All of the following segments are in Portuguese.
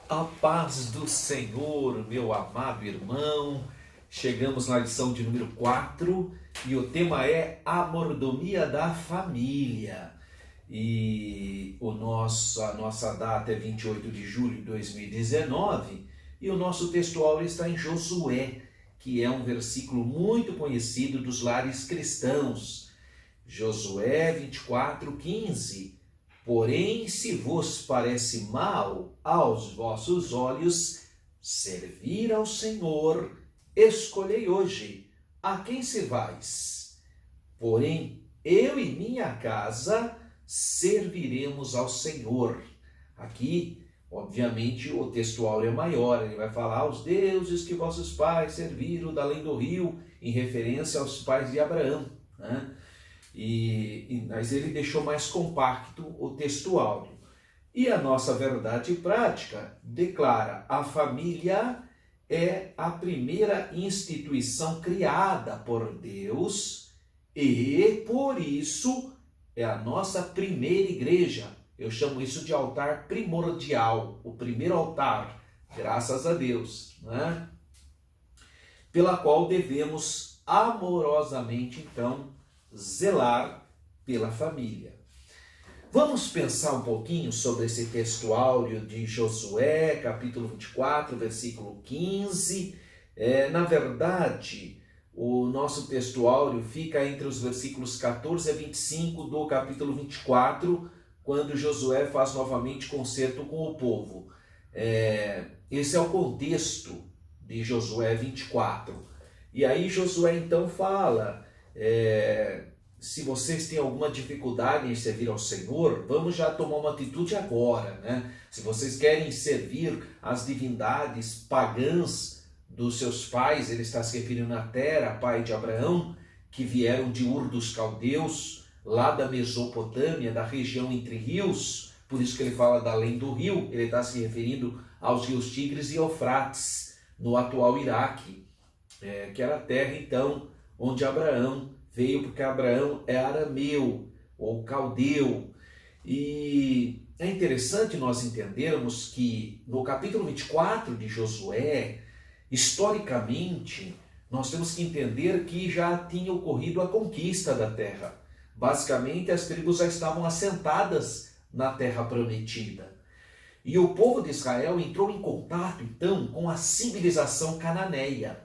A paz do Senhor, meu amado irmão. Chegamos na lição de número 4 e o tema é a mordomia da família. E a nossa data é 28 de julho de 2019 e o nosso textual está em Josué, que é um versículo muito conhecido dos lares cristãos. Josué 24:15. Porém, se vos parece mal aos vossos olhos servir ao Senhor, escolhei hoje a quem servais. Porém, eu e minha casa serviremos ao Senhor. Aqui, obviamente, o textual é maior, ele vai falar aos deuses que vossos pais serviram da além do rio, em referência aos pais de Abraão, né? Mas ele deixou mais compacto o textual. E a nossa verdade prática declara: a família é a primeira instituição criada por Deus e, por isso, é a nossa primeira igreja. Eu chamo isso de altar primordial, o primeiro altar, graças a Deus, né? Pela qual devemos amorosamente, então, zelar pela família. Vamos pensar um pouquinho sobre esse textuário de Josué, capítulo 24, versículo 15. Na verdade, o nosso textuário fica entre os versículos 14 a 25 do capítulo 24, quando Josué faz novamente concerto com o povo. Esse é o contexto de Josué 24. E aí Josué então fala: se vocês têm alguma dificuldade em servir ao Senhor, vamos já tomar uma atitude agora, né? Se vocês querem servir as divindades pagãs dos seus pais, ele está se referindo a Tera, pai de Abraão, que vieram de Ur dos Caldeus, lá da Mesopotâmia, da região entre rios, por isso que ele fala da além do rio, ele está se referindo aos rios Tigres e Eufrates, no atual Iraque, que era a terra então onde Abraão veio, porque Abraão é arameu ou caldeu. E é interessante nós entendermos que no capítulo 24 de Josué, historicamente, nós temos que entender que já tinha ocorrido a conquista da terra. Basicamente, as tribos já estavam assentadas na terra prometida. E o povo de Israel entrou em contato, então, com a civilização cananeia.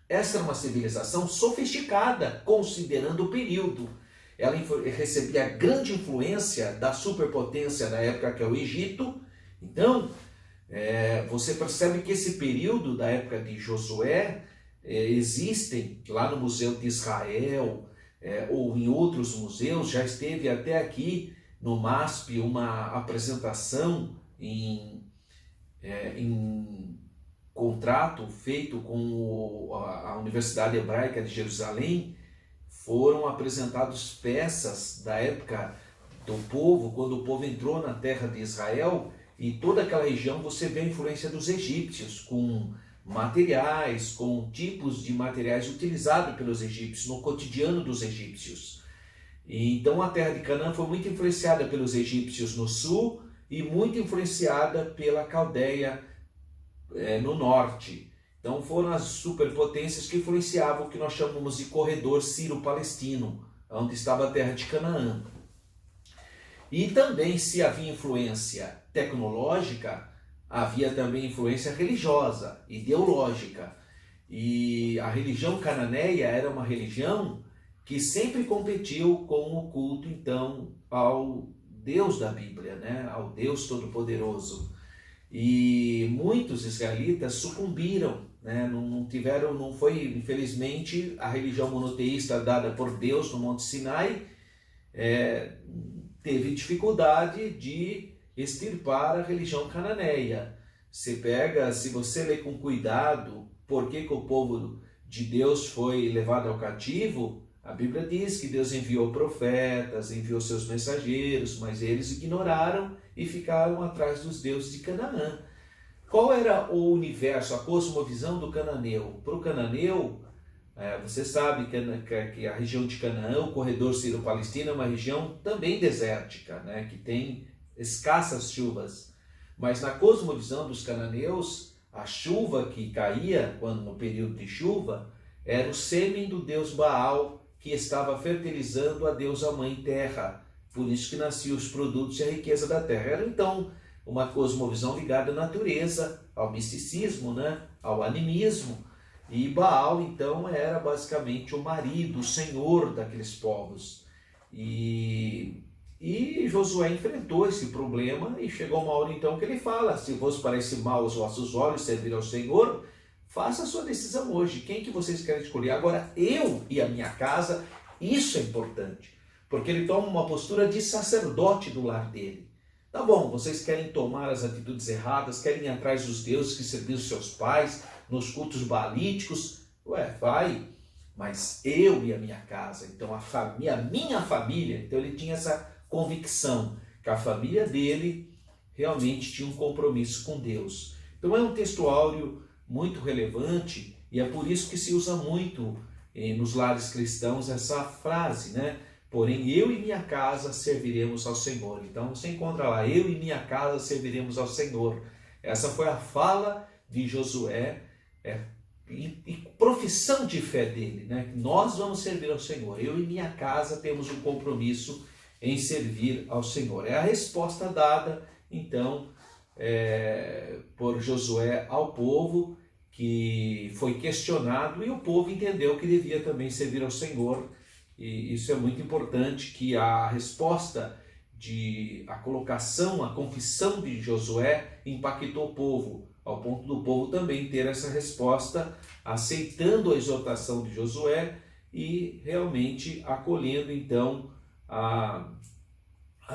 Essa era uma civilização sofisticada, considerando o período. Ela recebia grande influência da superpotência da época, que é o Egito. Então, você percebe que esse período da época de Josué existem lá no Museu de Israel ou em outros museus. Já esteve até aqui no MASP uma apresentação em contrato feito com a Universidade Hebraica de Jerusalém. Foram apresentadas peças da época do povo, quando o povo entrou na terra de Israel, e toda aquela região você vê a influência dos egípcios, com materiais, com tipos de materiais utilizados pelos egípcios, no cotidiano dos egípcios. E então a terra de Canaã foi muito influenciada pelos egípcios no sul e muito influenciada pela Caldeia no norte. Então foram as superpotências que influenciavam o que nós chamamos de corredor sírio-palestino, onde estava a terra de Canaã. E também, se havia influência tecnológica, havia também influência religiosa, ideológica. E a religião cananeia era uma religião que sempre competiu com o culto, então, ao Deus da Bíblia, né? Ao Deus Todo-Poderoso. E muitos israelitas sucumbiram, né? Não foi, infelizmente, a religião monoteísta dada por Deus no Monte Sinai, teve dificuldade de extirpar a religião cananeia. Se você ler com cuidado por que o povo de Deus foi levado ao cativo, a Bíblia diz que Deus enviou profetas, enviou seus mensageiros, mas eles ignoraram e ficaram atrás dos deuses de Canaã. Qual era o universo, a cosmovisão do cananeu? Para o cananeu, você sabe que a região de Canaã, o corredor sírio-palestino, é uma região também desértica, né, que tem escassas chuvas. Mas na cosmovisão dos cananeus, a chuva que caía, quando no período de chuva, era o sêmen do deus Baal que estava fertilizando a deusa mãe terra. Por isso que nasciam os produtos e a riqueza da terra. Era então uma cosmovisão ligada à natureza, ao misticismo, né? Ao animismo. E Baal então era basicamente o marido, o senhor daqueles povos. E Josué enfrentou esse problema e chegou uma hora então que ele fala: se vos parece mal aos vossos olhos servir ao Senhor, faça a sua decisão hoje. Quem que vocês querem escolher? Agora, eu e a minha casa, isso é importante. Porque ele toma uma postura de sacerdote do lar dele. Tá bom, vocês querem tomar as atitudes erradas, querem ir atrás dos deuses que serviam os seus pais, nos cultos balíticos, vai. Mas eu e a minha casa, então a minha família, então ele tinha essa convicção que a família dele realmente tinha um compromisso com Deus. Então é um texto áureo muito relevante e é por isso que se usa muito nos lares cristãos essa frase, né? Porém, eu e minha casa serviremos ao Senhor. Então você encontra lá, eu e minha casa serviremos ao Senhor. Essa foi a fala de Josué e profissão de fé dele, né? Nós vamos servir ao Senhor. Eu e minha casa temos um compromisso em servir ao Senhor. É a resposta dada, então, por Josué ao povo, que foi questionado, e o povo entendeu que devia também servir ao Senhor. E isso é muito importante, que a resposta, a colocação, a confissão de Josué impactou o povo, ao ponto do povo também ter essa resposta, aceitando a exortação de Josué e realmente acolhendo então a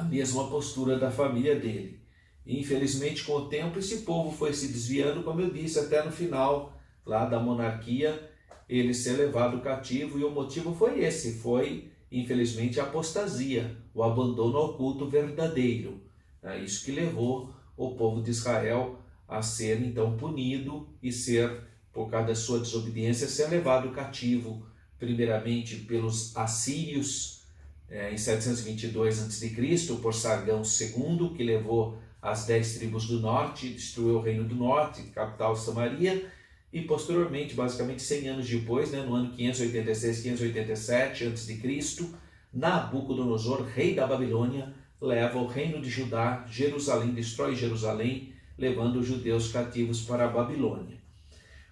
mesma postura da família dele. Infelizmente, com o tempo, esse povo foi se desviando, como eu disse, até no final lá da monarquia, ele ser levado cativo, e o motivo foi esse, foi, infelizmente, a apostasia, o abandono ao culto verdadeiro. É isso que levou o povo de Israel a ser, então, punido e ser, por causa da sua desobediência, ser levado cativo, primeiramente pelos assírios, em 722 a.C., por Sargão II, que levou as 10 tribos do norte, destruiu o reino do norte, capital Samaria, e posteriormente, basicamente 100 anos depois, no ano 586, 587 a.C., Nabucodonosor, rei da Babilônia, leva o reino de Judá, Jerusalém, destrói Jerusalém, levando os judeus cativos para a Babilônia.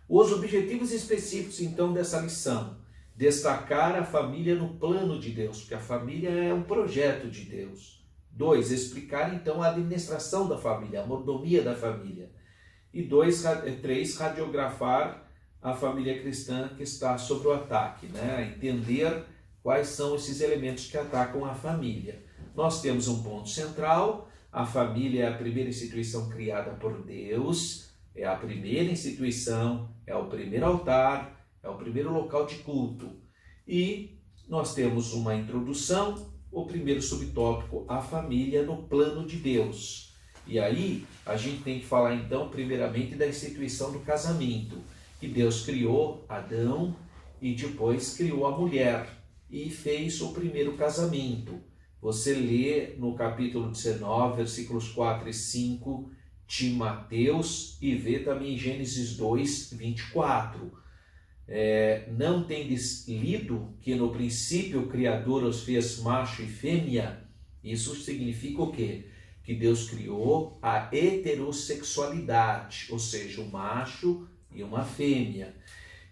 Os objetivos específicos, então, dessa lição: destacar a família no plano de Deus, porque a família é um projeto de Deus. 2, explicar, então, a administração da família, a mordomia da família. E 3, radiografar a família cristã que está sob o ataque, entender quais são esses elementos que atacam a família. Nós temos um ponto central: a família é a primeira instituição criada por Deus, é a primeira instituição, é o primeiro altar, é o primeiro local de culto. E nós temos uma introdução, o primeiro subtópico, a família no plano de Deus. E aí a gente tem que falar então primeiramente da instituição do casamento, que Deus criou Adão e depois criou a mulher e fez o primeiro casamento. Você lê no capítulo 19, versículos 4 e 5 de Mateus e vê também em Gênesis 2, 24. Não tendes lido que no princípio o Criador os fez macho e fêmea? Isso significa o quê? Que Deus criou a heterossexualidade, ou seja, um macho e uma fêmea.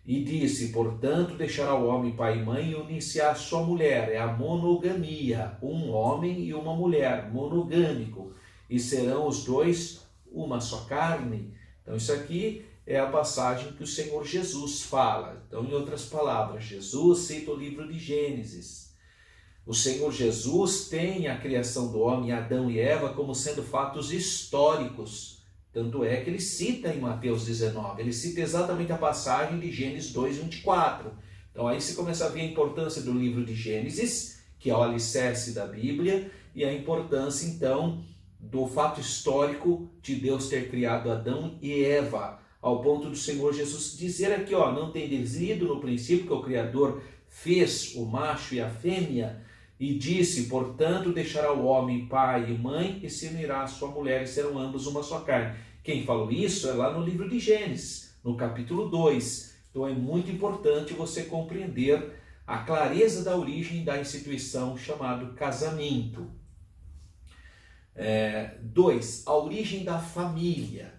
E disse: portanto, deixará o homem pai e mãe e unir-se à sua mulher. É a monogamia, um homem e uma mulher, monogâmico. E serão os dois uma só carne. Então isso aqui é a passagem que o Senhor Jesus fala. Então, em outras palavras, Jesus cita o livro de Gênesis. O Senhor Jesus tem a criação do homem, Adão e Eva, como sendo fatos históricos. Tanto é que ele cita em Mateus 19, ele cita exatamente a passagem de Gênesis 2, 24. Então aí você começa a ver a importância do livro de Gênesis, que é o alicerce da Bíblia, e a importância então do fato histórico de Deus ter criado Adão e Eva, ao ponto do Senhor Jesus dizer aqui, não tendes lido no princípio que o Criador fez o macho e a fêmea. E disse, portanto, deixará o homem pai e mãe e se unirá à sua mulher e serão ambos uma só carne. Quem falou isso é lá no livro de Gênesis, no capítulo 2. Então é muito importante você compreender a clareza da origem da instituição chamada casamento. 2. A origem da família.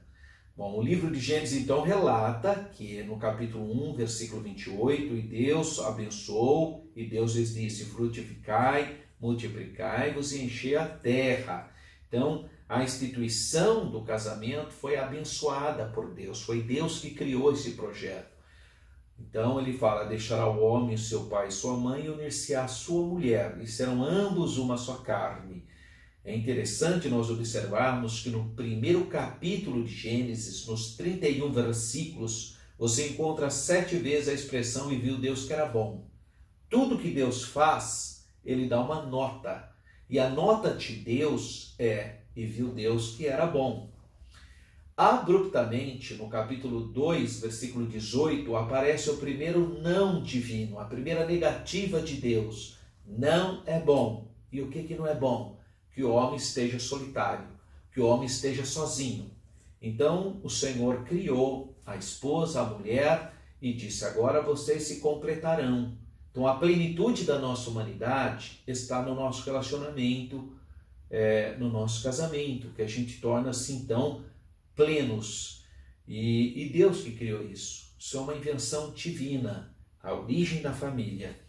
Bom, o livro de Gênesis então relata que no capítulo 1, versículo 28, e Deus abençoou, e Deus lhes disse, frutificai, multiplicai-vos e enchei a terra. Então, a instituição do casamento foi abençoada por Deus, foi Deus que criou esse projeto. Então ele fala, deixará o homem, seu pai e sua mãe, e unir-se à sua mulher, e serão ambos uma só carne. É interessante nós observarmos que no primeiro capítulo de Gênesis, nos 31 versículos, você encontra 7 vezes a expressão e viu Deus que era bom. Tudo que Deus faz, ele dá uma nota. E a nota de Deus é e viu Deus que era bom. Abruptamente, no capítulo 2, versículo 18, aparece o primeiro não divino, a primeira negativa de Deus. Não é bom. E o que não é bom? Que o homem esteja solitário, que o homem esteja sozinho. Então o Senhor criou a esposa, a mulher, e disse, agora vocês se completarão. Então a plenitude da nossa humanidade está no nosso relacionamento, no nosso casamento, que a gente torna-se então plenos. E Deus que criou isso. Isso é uma invenção divina, a origem da família.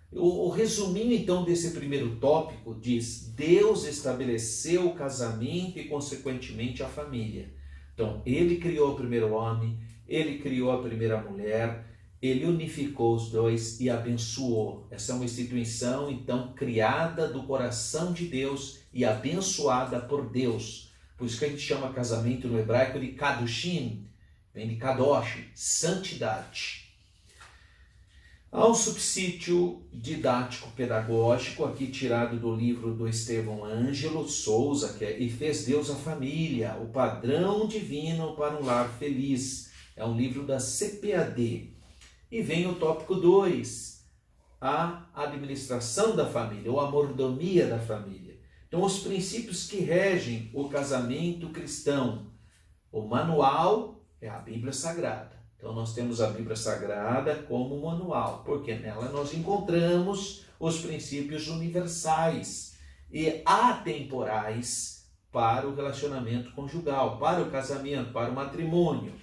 O resuminho então desse primeiro tópico diz, Deus estabeleceu o casamento e consequentemente a família. Então ele criou o primeiro homem, ele criou a primeira mulher, ele unificou os dois e abençoou. Essa é uma instituição então criada do coração de Deus e abençoada por Deus. Por isso que a gente chama casamento no hebraico de Kadushim, vem de Kadosh, santidade. Há um subsídio didático-pedagógico, aqui tirado do livro do Estevão Ângelo Souza, que é E Fez Deus a Família, o padrão divino para um lar feliz. É um livro da CPAD. E vem o tópico 2, a administração da família, ou a mordomia da família. Então, os princípios que regem o casamento cristão. O manual é a Bíblia Sagrada. Então nós temos a Bíblia Sagrada como manual, porque nela nós encontramos os princípios universais e atemporais para o relacionamento conjugal, para o casamento, para o matrimônio.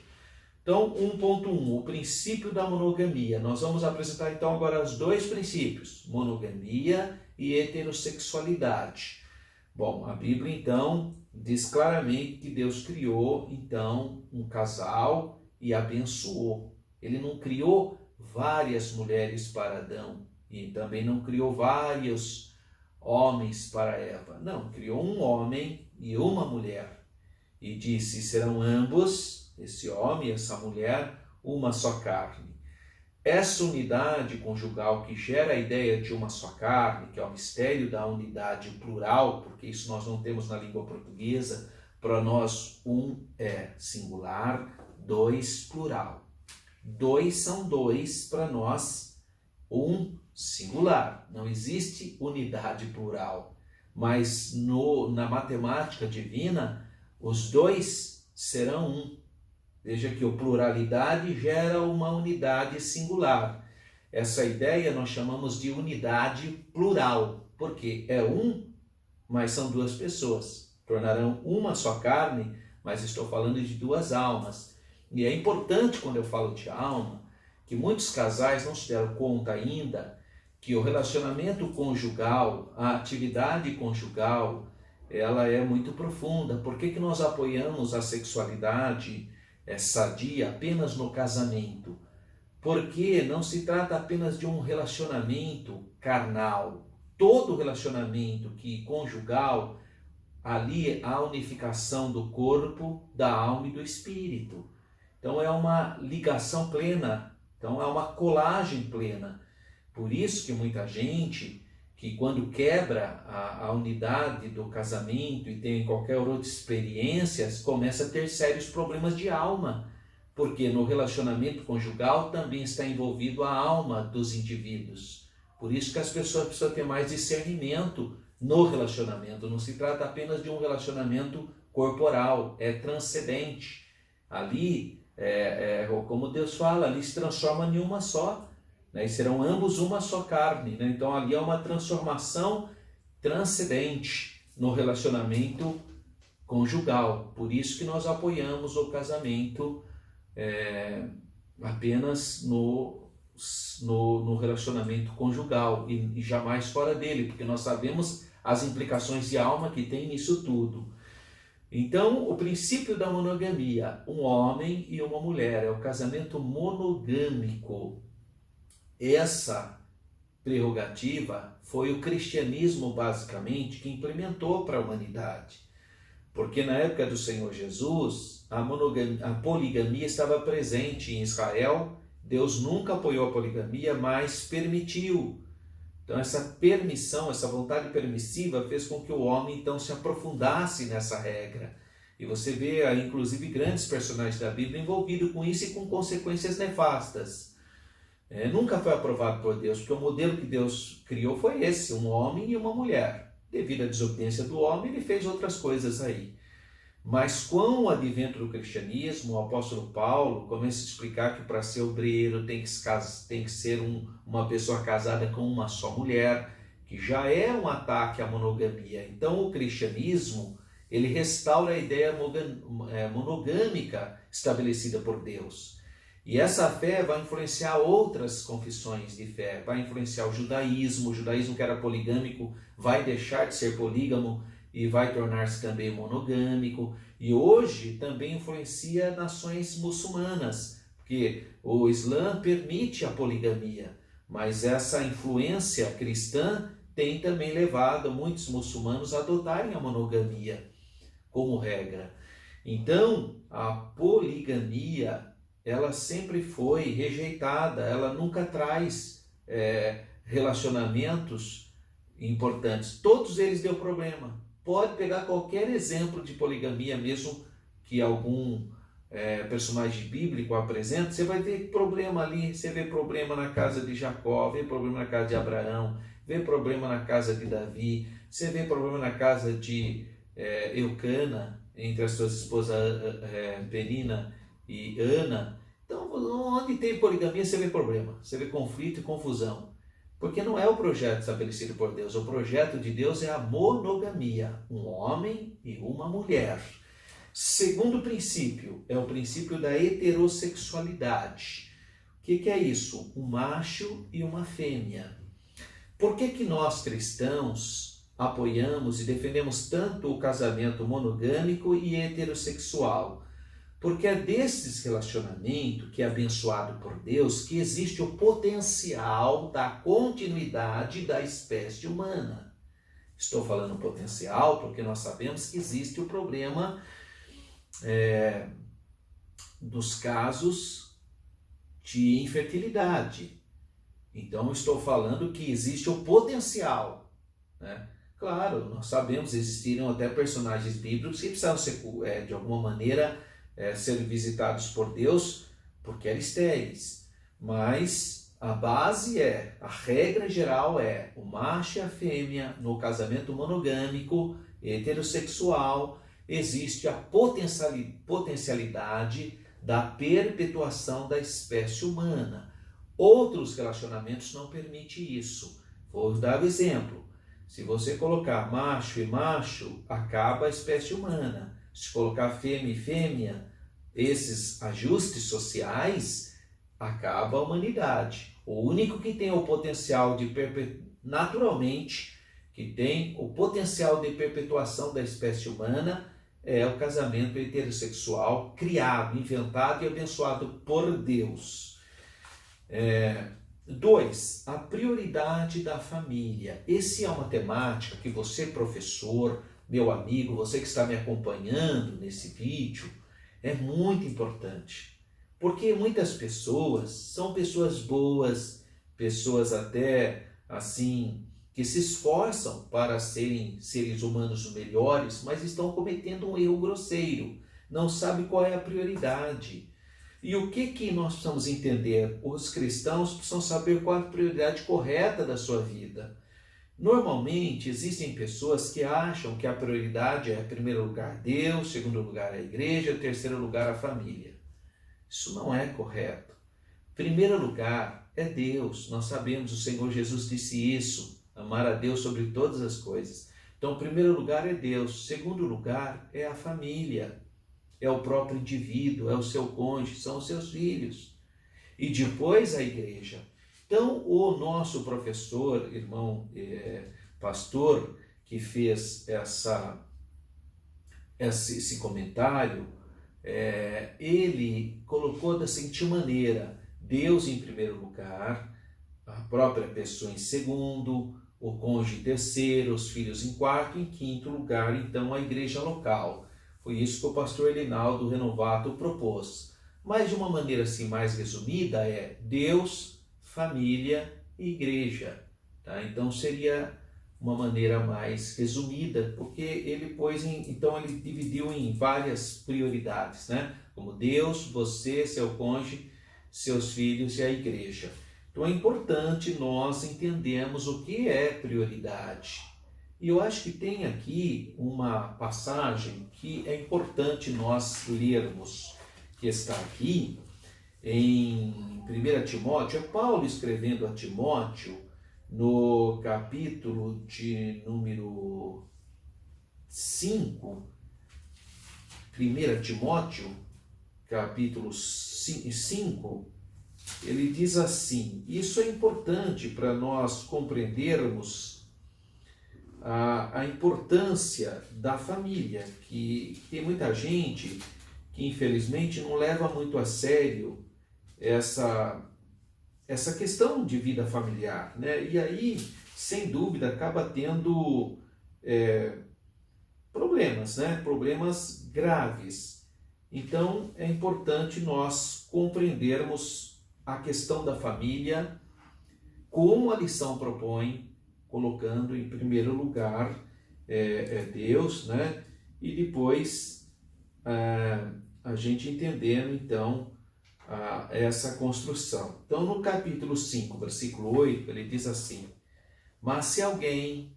Então 1.1, o princípio da monogamia. Nós vamos apresentar então agora os dois princípios, monogamia e heterossexualidade. Bom, a Bíblia então diz claramente que Deus criou então um casal e abençoou. Ele não criou várias mulheres para Adão e também não criou vários homens para Eva. Não, criou um homem e uma mulher. E disse, serão ambos, esse homem e essa mulher, uma só carne. Essa unidade conjugal que gera a ideia de uma só carne, que é o mistério da unidade plural, porque isso nós não temos na língua portuguesa, para nós um é singular, 2 plural. 2 são 2 para nós, um singular. Não existe unidade plural. Mas na matemática divina, os dois serão um. Veja que a pluralidade gera uma unidade singular. Essa ideia nós chamamos de unidade plural, porque é um, mas são duas pessoas. Tornarão uma só carne, mas estou falando de duas almas. E é importante, quando eu falo de alma, que muitos casais não se deram conta ainda que o relacionamento conjugal, a atividade conjugal, ela é muito profunda. Por que nós apoiamos a sexualidade sadia apenas no casamento? Porque não se trata apenas de um relacionamento carnal. Todo relacionamento conjugal, ali há a unificação do corpo, da alma e do espírito. Então é uma ligação plena, então é uma colagem plena. Por isso que muita gente, que quando quebra a unidade do casamento e tem qualquer outra experiência, começa a ter sérios problemas de alma, porque no relacionamento conjugal também está envolvido a alma dos indivíduos. Por isso que as pessoas precisam ter mais discernimento no relacionamento. Não se trata apenas de um relacionamento corporal, é transcendente. Ali, como Deus fala, ali se transforma em uma só, né? E serão ambos uma só carne, né? Então ali é uma transformação transcendente no relacionamento conjugal. Por isso que nós apoiamos o casamento apenas no relacionamento conjugal e jamais fora dele, porque nós sabemos as implicações de alma que tem nisso tudo. Então, o princípio da monogamia, um homem e uma mulher, é o casamento monogâmico. Essa prerrogativa foi o cristianismo, basicamente, que implementou para a humanidade. Porque na época do Senhor Jesus, a poligamia estava presente em Israel. Deus nunca apoiou a poligamia, mas permitiu. Então essa permissão, essa vontade permissiva fez com que o homem então se aprofundasse nessa regra. E você vê, inclusive, grandes personagens da Bíblia envolvidos com isso e com consequências nefastas. Nunca foi aprovado por Deus, porque o modelo que Deus criou foi esse, um homem e uma mulher. Devido à desobediência do homem, ele fez outras coisas aí. Mas com o advento do cristianismo, o apóstolo Paulo começa a explicar que para ser obreiro tem que ser uma pessoa casada com uma só mulher, que já é um ataque à monogamia. Então o cristianismo, ele restaura a ideia monogâmica estabelecida por Deus. E essa fé vai influenciar outras confissões de fé, vai influenciar o judaísmo que era poligâmico vai deixar de ser polígamo e vai tornar-se também monogâmico. E hoje também influencia nações muçulmanas, porque o Islã permite a poligamia, mas essa influência cristã tem também levado muitos muçulmanos a adotarem a monogamia como regra. Então, a poligamia, ela sempre foi rejeitada, ela nunca traz relacionamentos importantes. Todos eles deu problema. Pode pegar qualquer exemplo de poligamia, mesmo que algum personagem bíblico apresente, você vai ver problema ali, você vê problema na casa de Jacó, vê problema na casa de Abraão, vê problema na casa de Davi, você vê problema na casa de Eucana, entre as suas esposas Penina e Ana. Então, onde tem poligamia, você vê problema, você vê conflito e confusão. Porque não é o projeto estabelecido por Deus. O projeto de Deus é a monogamia, um homem e uma mulher. Segundo princípio, é o princípio da heterossexualidade. O que é isso? Um macho e uma fêmea. Por que nós cristãos apoiamos e defendemos tanto o casamento monogâmico e heterossexual? Porque é desses relacionamentos que é abençoado por Deus que existe o potencial da continuidade da espécie humana. Estou falando potencial porque nós sabemos que existe o problema dos casos de infertilidade. Então estou falando que existe o potencial, né? Claro, nós sabemos, existiram até personagens bíblicos que precisavam ser, de alguma maneira, ser visitados por Deus porque eram estéreis, mas a base a regra geral é o macho e a fêmea no casamento monogâmico, heterossexual, existe a potencialidade da perpetuação da espécie humana. Outros relacionamentos não permitem isso. Vou dar um exemplo. Se você colocar macho e macho, acaba a espécie humana. Se colocar fêmea e fêmea, esses ajustes sociais, acaba a humanidade. O único que tem o potencial de naturalmente, que tem o potencial de perpetuação da espécie humana é o casamento heterossexual criado, inventado e abençoado por Deus. 2. A prioridade da família. Essa é uma temática que você, professor, meu amigo, você que está me acompanhando nesse vídeo, é muito importante. Porque muitas pessoas são pessoas boas, pessoas até assim, que se esforçam para serem seres humanos melhores, mas estão cometendo um erro grosseiro. Não sabe qual é a prioridade. E o que nós precisamos entender? Os cristãos precisam saber qual a prioridade correta da sua vida. Normalmente, existem pessoas que acham que a prioridade é, em primeiro lugar, Deus, em segundo lugar, a igreja, em terceiro lugar, a família. Isso não é correto. Em primeiro lugar é Deus. Nós sabemos, o Senhor Jesus disse isso, amar a Deus sobre todas as coisas. Então, em primeiro lugar é Deus. Em segundo lugar é a família. É o próprio indivíduo, é o seu cônjuge, são os seus filhos. E depois a igreja. Então, o nosso professor, irmão pastor, que fez esse comentário, ele colocou da seguinte maneira: Deus em primeiro lugar, a própria pessoa em segundo, o cônjuge em terceiro, os filhos em quarto, em quinto lugar, então, a igreja local. Foi isso que o pastor Elinaldo Renovato propôs. Mas de uma maneira assim mais resumida é Deus, família e igreja. Tá? Então seria uma maneira mais resumida, porque ele então ele dividiu em várias prioridades, né? Como Deus, você, seu cônjuge, seus filhos e a igreja. Então é importante nós entendermos o que é prioridade. E eu acho que tem aqui uma passagem que é importante nós lermos, que está aqui em 1 Timóteo. É Paulo escrevendo a Timóteo no capítulo de número 5, 1 Timóteo, capítulo 5, ele diz assim: isso é importante para nós compreendermos a importância da família, que tem muita gente que infelizmente não leva muito a sério essa questão de vida familiar, né? E aí, sem dúvida, acaba tendo problemas, né? Problemas graves. Então, é importante nós compreendermos a questão da família, como a lição propõe, colocando em primeiro lugar Deus, né? E depois a gente entendendo então essa construção. Então no capítulo 5, versículo 8, ele diz assim: mas se alguém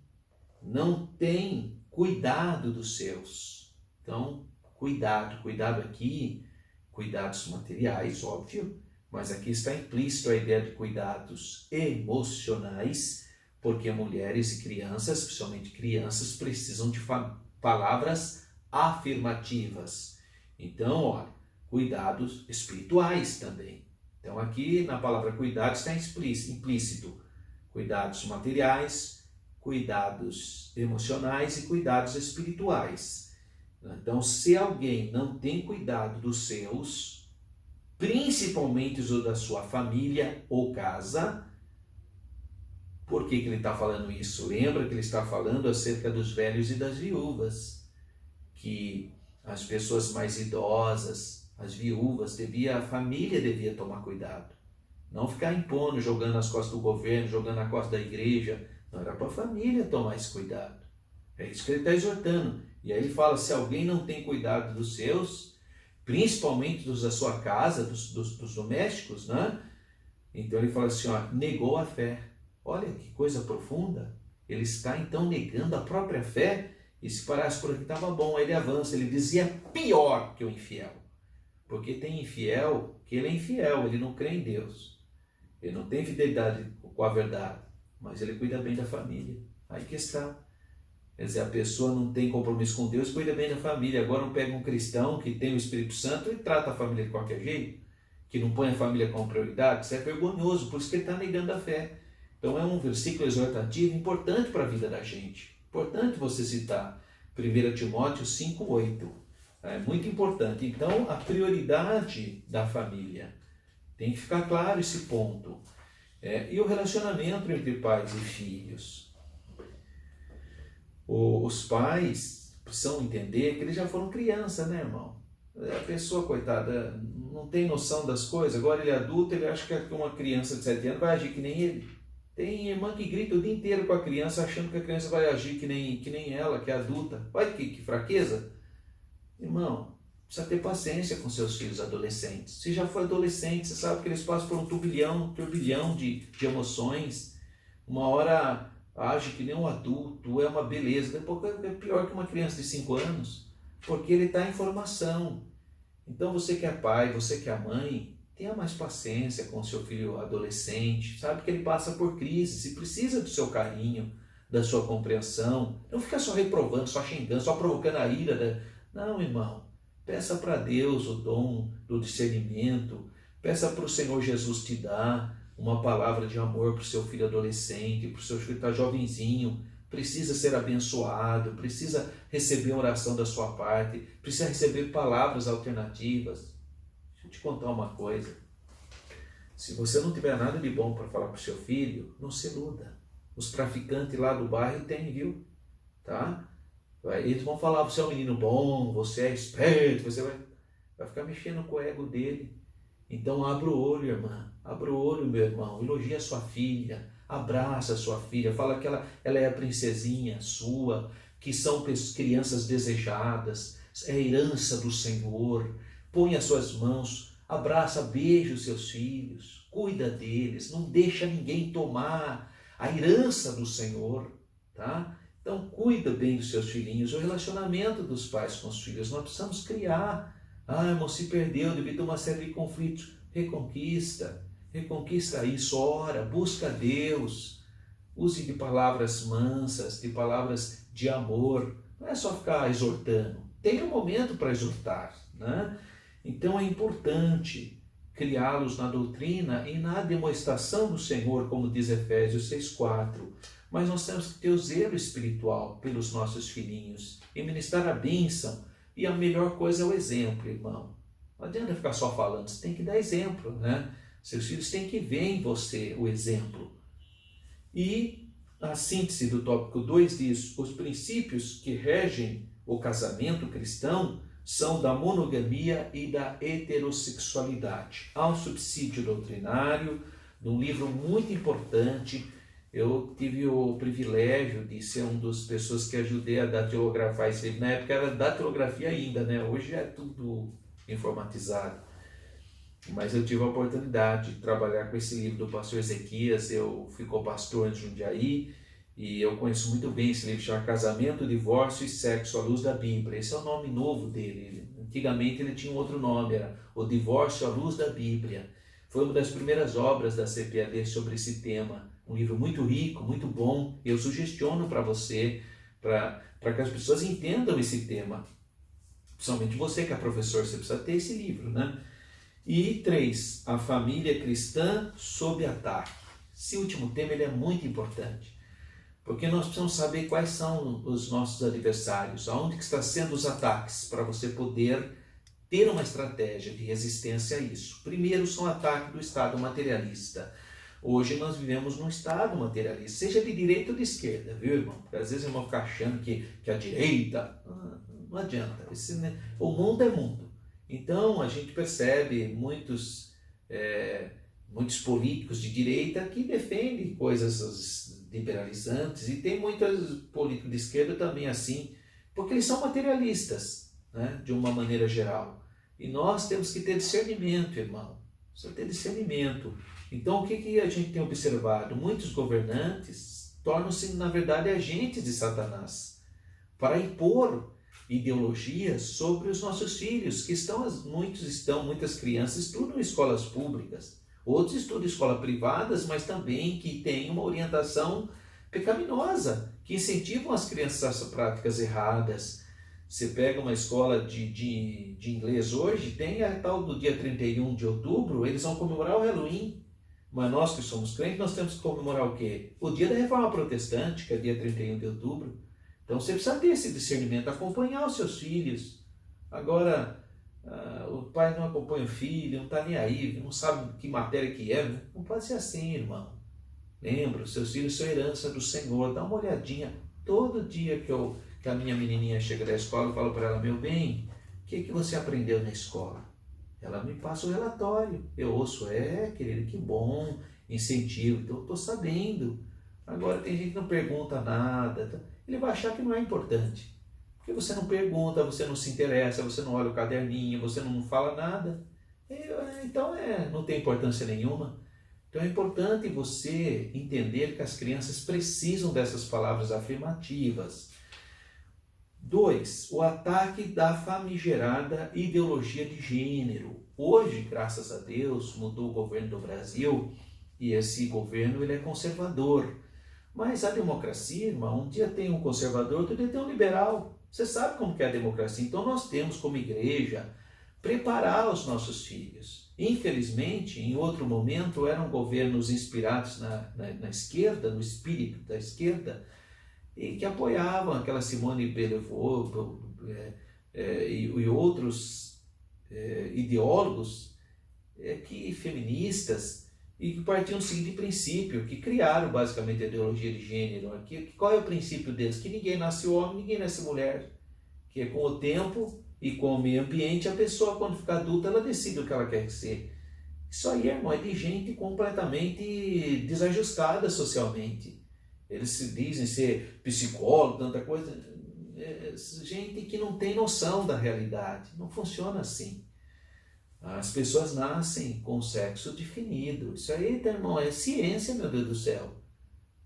não tem cuidado dos seus, então cuidado aqui, cuidados materiais, óbvio, mas aqui está implícito a ideia de cuidados emocionais, porque mulheres e crianças, principalmente crianças, precisam de palavras afirmativas. Então, olha, cuidados espirituais também. Então, aqui na palavra cuidado está implícito cuidados materiais, cuidados emocionais e cuidados espirituais. Então, se alguém não tem cuidado dos seus, principalmente os da sua família ou casa, por que ele está falando isso? Lembra que ele está falando acerca dos velhos e das viúvas, que as pessoas mais idosas, as viúvas, a família devia tomar cuidado. Não ficar impondo, jogando nas costas do governo, jogando nas costas da igreja. Não, era para a família tomar esse cuidado. É isso que ele está exortando. E aí ele fala, se alguém não tem cuidado dos seus, principalmente dos da sua casa, dos domésticos, né? Então ele fala assim, ó, negou a fé. Olha que coisa profunda. Ele está então negando a própria fé. E se parasse por aqui estava bom. Aí ele avança, ele dizia pior que o infiel. Porque tem infiel que ele é infiel, ele não crê em Deus. Ele não tem fidelidade com a verdade, mas ele cuida bem da família. Aí que está. Quer dizer, a pessoa não tem compromisso com Deus, cuida bem da família. Agora não pega um cristão que tem o Espírito Santo e trata a família de qualquer jeito, que não põe a família como prioridade. Isso é vergonhoso, por isso que ele está negando a fé. Então é um versículo exortativo importante para a vida da gente. Importante você citar 1 Timóteo 5,8. É muito importante. Então, a prioridade da família. Tem que ficar claro esse ponto. E o relacionamento entre pais e filhos. Os pais precisam entender que eles já foram criança, né, irmão? A pessoa, coitada, não tem noção das coisas. Agora ele é adulto, ele acha que uma criança de 7 anos vai agir que nem ele. Tem irmã que grita o dia inteiro com a criança, achando que a criança vai agir que nem ela, que é adulta. Olha que fraqueza. Irmão, Precisa ter paciência com seus filhos adolescentes. Se já foi adolescente, você sabe que eles passam por um turbilhão de emoções. Uma hora age que nem um adulto, é uma beleza. Depois é pior que uma criança de 5 anos, porque ele está em formação. Então você que é pai, você que é mãe, tenha mais paciência com o seu filho adolescente. Sabe que ele passa por crises e precisa do seu carinho, da sua compreensão. Não fica só reprovando, só xingando, só provocando a ira. Não, irmão. Peça para Deus o dom do discernimento. Peça para o Senhor Jesus te dar uma palavra de amor para o seu filho adolescente, para o seu filho que está jovenzinho. Precisa ser abençoado, precisa receber oração da sua parte, precisa receber palavras alternativas. Deixa eu te contar uma coisa. Se você não tiver nada de bom para falar para o seu filho, não se iluda. Os traficantes lá do bairro têm, viu? Tá? Eles vão falar, você é um menino bom, você é esperto, você vai ficar mexendo com o ego dele. Então abra o olho, irmã, abra o olho, meu irmão, elogia a sua filha, abraça a sua filha, fala que ela é a princesinha sua, que são crianças desejadas, é herança do Senhor. Põe as suas mãos, abraça, beija os seus filhos, cuida deles, não deixa ninguém tomar a herança do Senhor, tá? Então, cuida bem dos seus filhinhos, o relacionamento dos pais com os filhos. Nós precisamos criar. Irmão, se perdeu devido a uma série de conflitos. Reconquista isso, ora, busca Deus. Use de palavras mansas, de palavras de amor. Não é só ficar exortando. Tem um momento para exortar, né? Então, é importante criá-los na doutrina e na demonstração do Senhor, como diz Efésios 6,4. Mas nós temos que ter o zelo espiritual pelos nossos filhinhos e ministrar a bênção. E a melhor coisa é o exemplo, irmão. Não adianta ficar só falando, você tem que dar exemplo, né? Seus filhos têm que ver em você o exemplo. E a síntese do tópico 2 diz: os princípios que regem o casamento cristão são da monogamia e da heterossexualidade. Há um subsídio doutrinário de um livro muito importante. Eu tive o privilégio de ser uma das pessoas que ajudei a datilografar esse livro. Na época era datilografia ainda, né? Hoje é tudo informatizado. Mas eu tive a oportunidade de trabalhar com esse livro do pastor Ezequias. Eu fui co-pastor em Jundiaí e eu conheço muito bem esse livro, chama Casamento, Divórcio e Sexo à Luz da Bíblia. Esse é o nome novo dele. Antigamente ele tinha um outro nome, era O Divórcio à Luz da Bíblia. Foi uma das primeiras obras da CPAD sobre esse tema. Um livro muito rico, muito bom. Eu sugestiono para você, para que as pessoas entendam esse tema. Principalmente você que é professor, você precisa ter esse livro, né? E 3, a família cristã sob ataque. Esse último tema ele é muito importante, porque nós precisamos saber quais são os nossos adversários, aonde que está sendo os ataques, para você poder ter uma estratégia de resistência a isso. Primeiro são o ataque do Estado materialista. Hoje nós vivemos num Estado materialista, seja de direita ou de esquerda, viu, irmão? Porque às vezes o irmão fica achando que a direita... Não adianta, o mundo é mundo. Então a gente percebe muitos políticos de direita que defendem coisas liberalizantes, e tem muitos políticos de esquerda também assim, porque eles são materialistas, né, de uma maneira geral. E nós temos que ter discernimento, irmão. Precisa ter discernimento. Então o que a gente tem observado? Muitos governantes tornam-se, na verdade, agentes de Satanás para impor ideologias sobre os nossos filhos, que muitas crianças estudam em escolas públicas, outros estudam em escolas privadas, mas também que têm uma orientação pecaminosa, que incentivam as crianças a práticas erradas. Você pega uma escola de inglês hoje, tem a tal do dia 31 de outubro, eles vão comemorar o Halloween, mas nós que somos crentes, nós temos que comemorar o quê? O dia da Reforma Protestante, que é dia 31 de outubro. Então você precisa ter esse discernimento, acompanhar os seus filhos. Agora, o pai não acompanha o filho, não está nem aí, não sabe que matéria que é. Né? Não pode ser assim, irmão. Lembra, os seus filhos são herança do Senhor. Dá uma olhadinha. Todo dia que a minha menininha chega da escola, eu falo para ela: meu bem, o que você aprendeu na escola? Ela me passa o relatório. Eu ouço: querido, que bom, incentivo. Então eu estou sabendo. Agora tem gente que não pergunta nada. Ele vai achar que não é importante. Porque você não pergunta, você não se interessa, você não olha o caderninho, você não fala nada. Então não tem importância nenhuma. Então é importante você entender que as crianças precisam dessas palavras afirmativas. 2. O ataque da famigerada ideologia de gênero. Hoje, graças a Deus, mudou o governo do Brasil e esse governo ele é conservador. Mas a democracia, irmão, um dia tem um conservador, outro dia tem um liberal. Você sabe como que é a democracia. Então nós temos como igreja preparar os nossos filhos. Infelizmente, em outro momento, eram governos inspirados na esquerda, no espírito da esquerda, e que apoiavam aquela Simone Beauvoir e outros ideólogos feministas, e que partiam do seguinte princípio, que criaram basicamente a ideologia de gênero. Qual é o princípio deles? Que ninguém nasce homem, ninguém nasce mulher. Que com o tempo e com o meio ambiente, a pessoa, quando fica adulta, ela decide o que ela quer ser. Isso aí, irmão, é de gente completamente desajustada socialmente. Eles se dizem ser psicólogo, tanta coisa. Gente que não tem noção da realidade. Não funciona assim. As pessoas nascem com o sexo definido. Isso aí, irmão, é ciência, meu Deus do céu.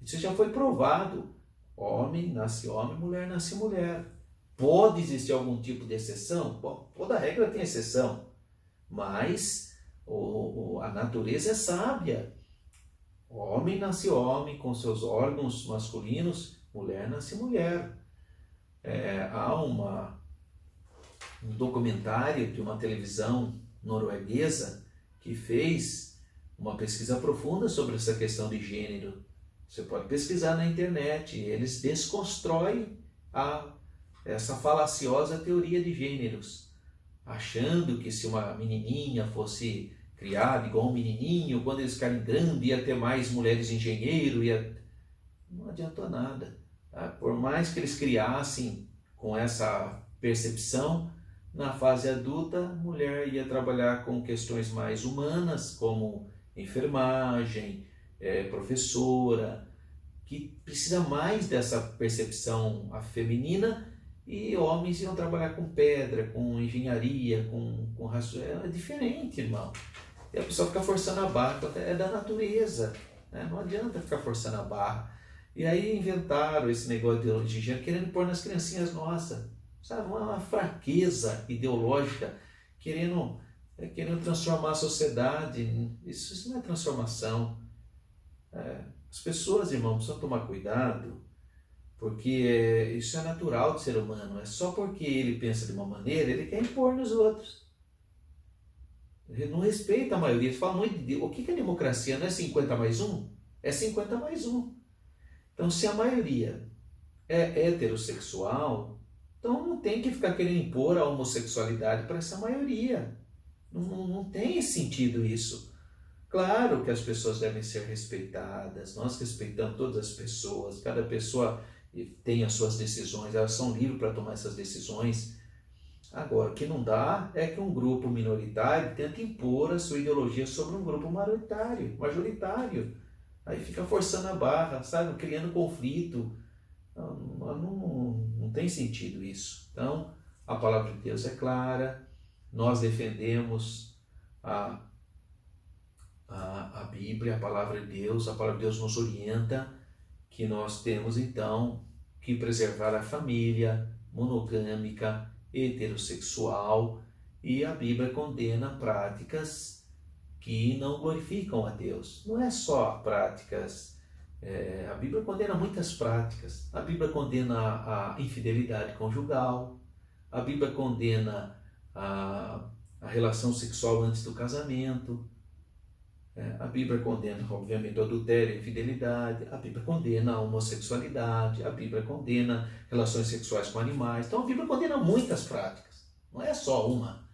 Isso já foi provado. Homem nasce homem, mulher nasce mulher. Pode existir algum tipo de exceção? Bom, toda regra tem exceção. Mas a natureza é sábia. Homem nasce homem com seus órgãos masculinos, mulher nasce mulher. Há um documentário de uma televisão norueguesa que fez uma pesquisa profunda sobre essa questão de gênero. Você pode pesquisar na internet. Eles desconstroem essa falaciosa teoria de gêneros, achando que se uma menininha fosse criada igual um menininho, quando eles ficarem grandes ia ter mais mulheres engenheiro, não adiantou nada. Tá? Por mais que eles criassem com essa percepção, na fase adulta, a mulher ia trabalhar com questões mais humanas, como enfermagem, professora, que precisa mais dessa percepção feminina, e homens iam trabalhar com pedra, com engenharia, com raciocínio. É diferente, irmão. E a pessoa fica forçando a barra, é da natureza, né? Não adianta ficar forçando a barra. E aí inventaram esse negócio de gênero, querendo pôr nas criancinhas nossas, sabe? Uma fraqueza ideológica, querendo transformar a sociedade. Isso não é transformação. As pessoas, irmão, precisam tomar cuidado, porque isso é natural do ser humano. É só porque ele pensa de uma maneira, ele quer impor nos outros. Ele não respeita a maioria. Ele fala muito de Deus. O que é democracia? Não é 50+1? É 50+1. Então, se a maioria é heterossexual, então não tem que ficar querendo impor a homossexualidade para essa maioria. Não tem sentido isso. Claro que as pessoas devem ser respeitadas, nós respeitamos todas as pessoas, cada pessoa tem as suas decisões, elas são livres para tomar essas decisões. Agora, o que não dá é que um grupo minoritário tenta impor a sua ideologia sobre um grupo majoritário. Aí fica forçando a barra, sabe? Criando conflito. Não tem sentido isso. Então, a palavra de Deus é clara, nós defendemos a Bíblia, a palavra de Deus nos orienta que nós temos então que preservar a família monogâmica, heterossexual, e a Bíblia condena práticas que não glorificam a Deus. Não é só práticas, a Bíblia condena muitas práticas. A Bíblia condena a infidelidade conjugal, a Bíblia condena a relação sexual antes do casamento, a Bíblia condena, obviamente, o adultério, a infidelidade, a Bíblia condena a homossexualidade, a Bíblia condena relações sexuais com animais. Então a Bíblia condena muitas práticas, não é só uma.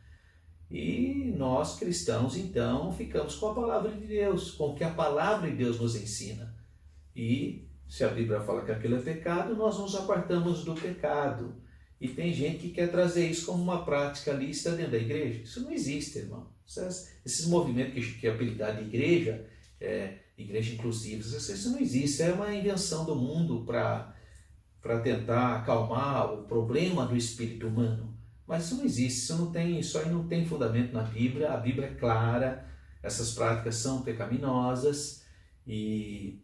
E nós cristãos, então, ficamos com a palavra de Deus, com o que a palavra de Deus nos ensina. E se a Bíblia fala que aquilo é pecado, nós nos apartamos do pecado. E tem gente que quer trazer isso como uma prática lícita dentro da igreja. Isso não existe, irmão. Esses movimentos que é apelidado de igreja, igreja inclusiva, isso não existe. É uma invenção do mundo para para tentar acalmar o problema do espírito humano. Mas isso não existe, isso aí não tem fundamento na Bíblia. A Bíblia é clara, essas práticas são pecaminosas e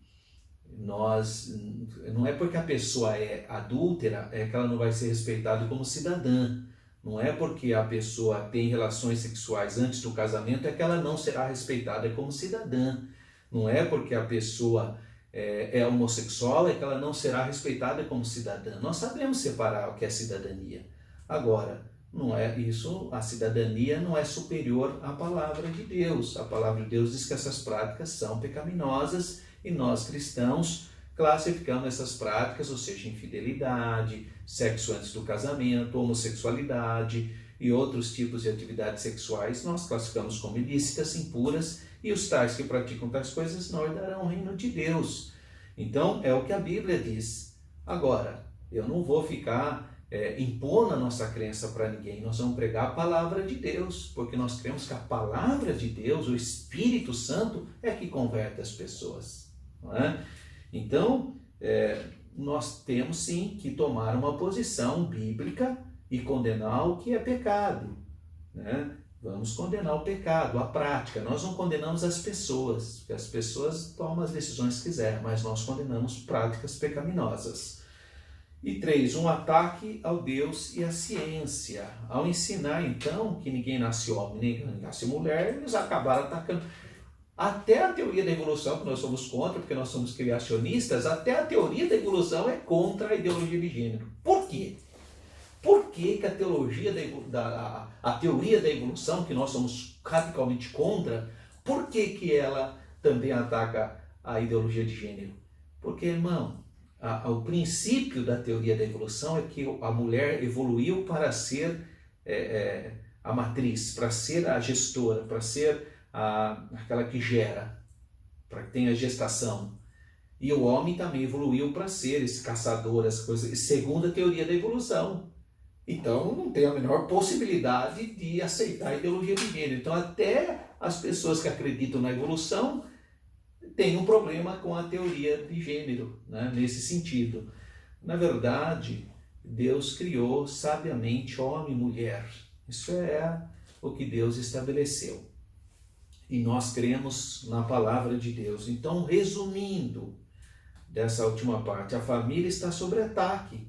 não é porque a pessoa é adúltera que ela não vai ser respeitada como cidadã. Não é porque a pessoa tem relações sexuais antes do casamento que ela não será respeitada como cidadã. Não é porque a pessoa é homossexual que ela não será respeitada como cidadã. Nós sabemos separar o que é cidadania. Agora, não é isso, a cidadania não é superior à palavra de Deus. A palavra de Deus diz que essas práticas são pecaminosas e nós cristãos classificamos essas práticas, ou seja, infidelidade, sexo antes do casamento, homossexualidade e outros tipos de atividades sexuais, nós classificamos como ilícitas, impuras, e os tais que praticam tais coisas não herdarão o reino de Deus. Então, é o que a Bíblia diz. Agora, eu não vou ficar impondo a nossa crença para ninguém, nós vamos pregar a palavra de Deus, porque nós cremos que a palavra de Deus, o Espírito Santo, é que converte as pessoas. Não é? Então, nós temos sim que tomar uma posição bíblica e condenar o que é pecado, né? Vamos condenar o pecado, a prática. Nós não condenamos as pessoas, porque as pessoas tomam as decisões que quiserem, mas nós condenamos práticas pecaminosas. E 3, um ataque ao Deus e à ciência. Ao ensinar, então, que ninguém nasce homem, ninguém nasce mulher, eles acabaram atacando. Até a teoria da evolução, que nós somos contra, porque nós somos criacionistas, até a teoria da evolução é contra a ideologia de gênero. Por quê? Por que a teoria da evolução, que nós somos radicalmente contra, por que ela também ataca a ideologia de gênero? Porque, irmão, o princípio da teoria da evolução é que a mulher evoluiu para ser a matriz, para ser a gestora, para ser aquela que gera, para que tenha gestação. E o homem também evoluiu para ser esse caçador, essa coisa, segundo a teoria da evolução. Então não tem a menor possibilidade de aceitar a ideologia de gênero. Então até as pessoas que acreditam na evolução têm um problema com a teoria de gênero, né? Nesse sentido. Na verdade, Deus criou sabiamente homem e mulher. Isso é o que Deus estabeleceu. E nós cremos na palavra de Deus. Então, resumindo dessa última parte, a família está sob ataque.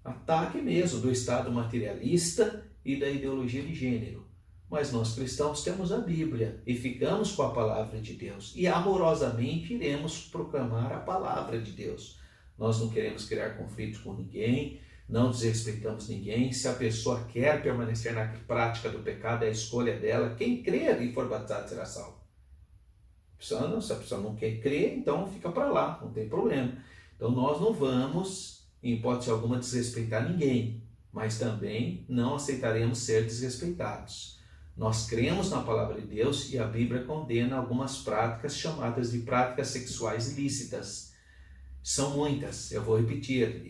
Ataque mesmo do Estado materialista e da ideologia de gênero. Mas nós cristãos temos a Bíblia e ficamos com a palavra de Deus. E amorosamente iremos proclamar a palavra de Deus. Nós não queremos criar conflito com ninguém, não desrespeitamos ninguém. Se a pessoa quer permanecer na prática do pecado, é a escolha dela. Quem crer e for batizado será salvo. Se a pessoa não quer crer, então fica para lá, não tem problema. Então nós não vamos, em hipótese alguma, desrespeitar ninguém, mas também não aceitaremos ser desrespeitados. Nós cremos na palavra de Deus e a Bíblia condena algumas práticas chamadas de práticas sexuais ilícitas. São muitas, eu vou repetir.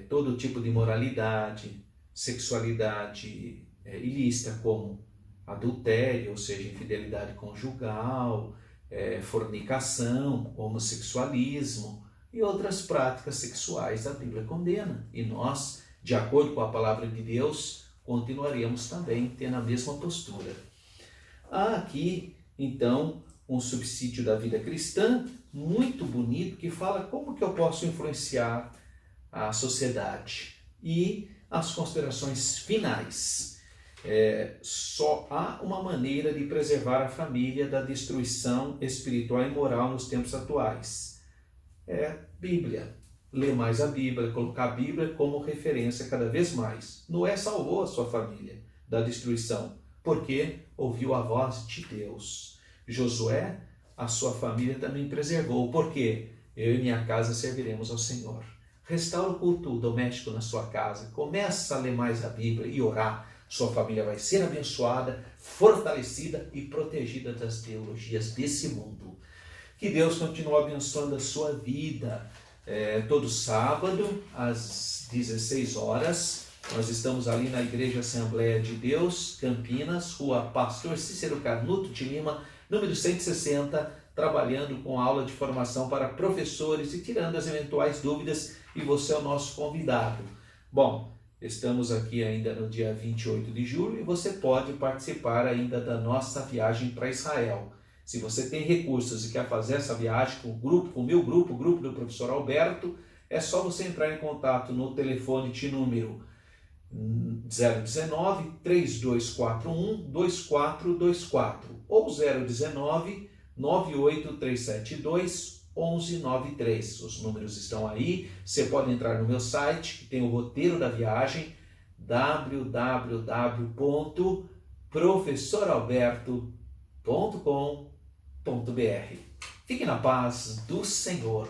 Todo tipo de imoralidade, sexualidade ilícita, como adultério, ou seja, infidelidade conjugal, fornicação, homossexualismo e outras práticas sexuais a Bíblia condena. E nós, de acordo com a palavra de Deus, continuaremos também tendo a mesma postura. Há aqui, então, um subsídio da vida cristã muito bonito que fala como que eu posso influenciar a sociedade. E as considerações finais. Só há uma maneira de preservar a família da destruição espiritual e moral nos tempos atuais. Bíblia. Ler mais a Bíblia, colocar a Bíblia como referência cada vez mais. Noé salvou a sua família da destruição, porque ouviu a voz de Deus. Josué, a sua família também preservou, porque eu e minha casa serviremos ao Senhor. Restaura o culto doméstico na sua casa, começa a ler mais a Bíblia e orar. Sua família vai ser abençoada, fortalecida e protegida das teologias desse mundo. Que Deus continue abençoando a sua vida. Todo sábado, às 16 horas, nós estamos ali na Igreja Assembleia de Deus, Campinas, Rua Pastor Cícero Carnuto de Lima, número 160, trabalhando com aula de formação para professores e tirando as eventuais dúvidas e você é o nosso convidado. Bom, estamos aqui ainda no dia 28 de julho e você pode participar ainda da nossa viagem para Israel. Se você tem recursos e quer fazer essa viagem com o grupo, com o meu grupo, o grupo do professor Alberto, é só você entrar em contato no telefone de número 019 3241 2424 ou 019 98372 1193. Os números estão aí. Você pode entrar no meu site, que tem o roteiro da viagem, www.professoralberto.com.br. Fique na paz do Senhor.